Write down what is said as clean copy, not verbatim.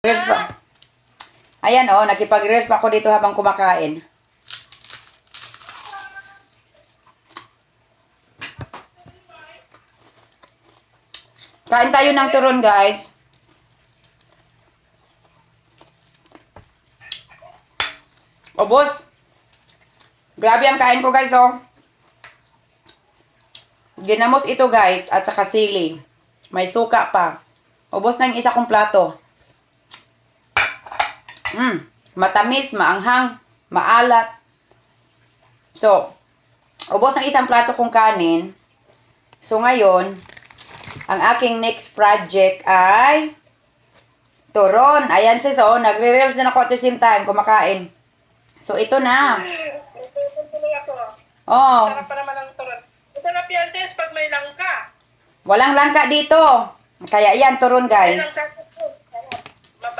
Reels pa. Ayan oh, nakipag-reels pa ako dito habang kumakain. Kain tayo ng turon, guys. Ubos. Grabe ang kain ko, guys, oh. Ginamos ito, guys, at saka sili. May suka pa. Ubos na yung isa kong plato. Matamis, maanghang, maalat. So, ubos ng isang plato kong kanin. So, ngayon, ang aking next project ay turon. Ayan sis, oh, nagre-reels din ako at the same time, kumakain. So, ito na. Tuloy ako. Oh, Sarap pa naman ang turon. Masarap yan sis pag may langka. walang langka dito. Kaya yan, turon, May guys. langka